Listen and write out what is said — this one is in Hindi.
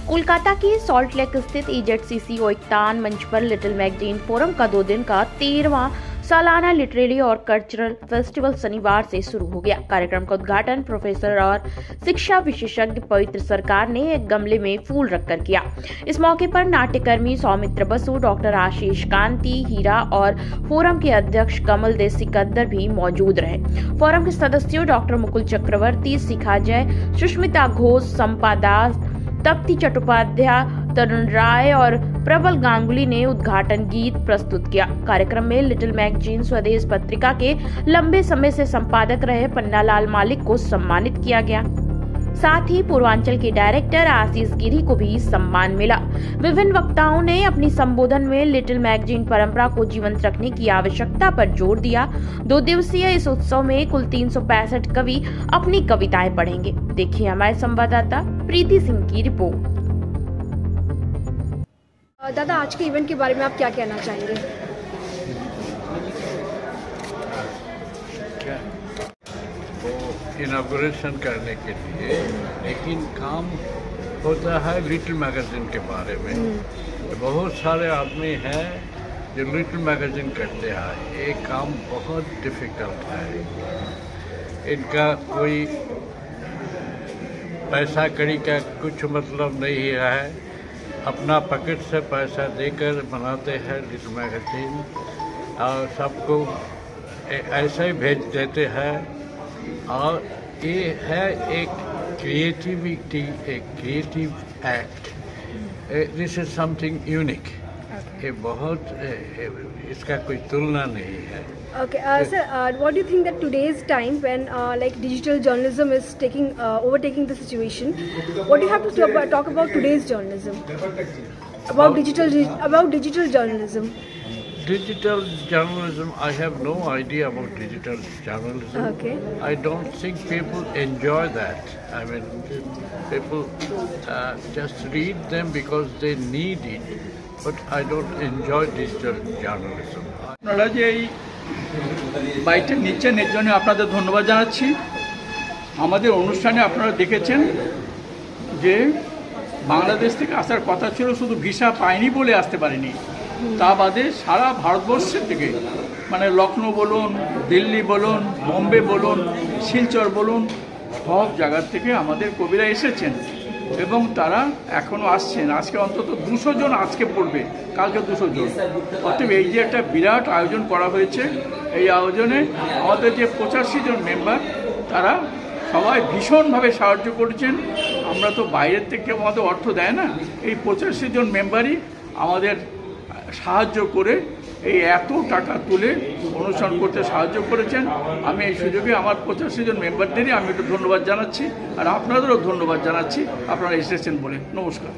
कोलकाता के सॉल्ट लेक स्थित EZCC ओइकतान मंच पर लिटिल मैगजीन फोरम का 2 दिन का 13वां सालाना लिटरेरी और कल्चरल फेस्टिवल शनिवार से शुरू हो गया। कार्यक्रम का उद्घाटन प्रोफेसर और शिक्षा विशेषज्ञ पवित्र सरकार ने एक गमले में फूल रखकर किया। इस मौके पर नाट्यकर्मी सौमित्र बसु, डॉक्टर आशीष कांति हीरा और फोरम के अध्यक्ष कमल देव सिकंदर भी मौजूद रहे। फोरम के सदस्यों डॉक्टर मुकुल चक्रवर्ती, शिखा जय, सुष्मिता घोष, संपा दास, तप्ती चट्टोपाध्याय, तरुण राय और प्रबल गांगुली ने उद्घाटन गीत प्रस्तुत किया। कार्यक्रम में लिटिल मैगजीन स्वदेश पत्रिका के लंबे समय से संपादक रहे पन्नालाल मालिक को सम्मानित किया गया। साथ ही पूर्वांचल के डायरेक्टर आशीष गिरी को भी सम्मान मिला। विभिन्न वक्ताओं ने अपनी संबोधन में लिटिल मैगजीन परंपरा को जीवंत रखने की आवश्यकता पर जोर दिया। 2 दिवसीय इस उत्सव में कुल 365 कवि अपनी कविताएं पढ़ेंगे। देखिए हमारे संवाददाता प्रीति सिंह की रिपोर्ट। दादा, आज के इवेंट के बारे में आप क्या कहना चाहेंगे? इनॉग्रेशन करने के लिए, लेकिन काम होता है लिटिल मैगजीन के बारे में। बहुत सारे आदमी हैं जो लिटिल मैगजीन करते हैं। ये काम बहुत डिफिकल्ट है। इनका कोई पैसा कड़ी का कुछ मतलब नहीं है। अपना पॉकेट से पैसा देकर बनाते हैं लिटिल मैगजीन और सबको ऐसे ही भेज देते हैं। और ये है एक क्रिएटिविटी, एक creative act. This is something unique. ये बहुत इसका कोई तुलना नहीं है। Okay, sir, what do you think that today's time when like digital journalism is overtaking the situation, what do you have to talk about today's journalism? About digital journalism. Digital journalism, I have no idea about digital journalism. Okay. I don't think people enjoy that. I mean, people just read them because they need it, but I don't enjoy digital journalism. আপনারা যে এই বাইকটা নিচ্ছেন এর জন্য আপনাদের ধন্যবাদ জানাচ্ছি। আমাদের অনুষ্ঠানে আপনারা দেখেছেন যে বাংলাদেশ থেকে আসার কথা ছিল, শুধু ভিসা পায়নি বলে আসতে পারেনি। তা বাদে সারা ভারতবর্ষের থেকে, মানে লখনৌ বলুন, দিল্লি বলুন, বোম্বে বলুন, শিলচর বলুন, সব জায়গার থেকে আমাদের কবিরা এসেছেন এবং তারা এখনও আসছেন। আজকে অন্তত 200 জন আজকে পড়বে, কালকে 200 জন। অতএব এই যে একটা বিরাট আয়োজন করা হয়েছে, এই আয়োজনে আমাদের যে 85 জন মেম্বার তারা সবাই ভীষণভাবে সাহায্য করছেন। আমরা তো বাইরের থেকে আমাদের অর্থ দেয় না, এই 85 জন মেম্বারই আমাদের সাহায্য করে এই এত টাকা তুলে অনুষ্ঠান করতে সাহায্য করেছেন। আমি এই সুযোগে আমার 85 জন মেম্বারদেরই আমি একটু ধন্যবাদ জানাচ্ছি, আর আপনাদেরও ধন্যবাদ জানাচ্ছি আপনারা এসেছেন বলে। নমস্কার।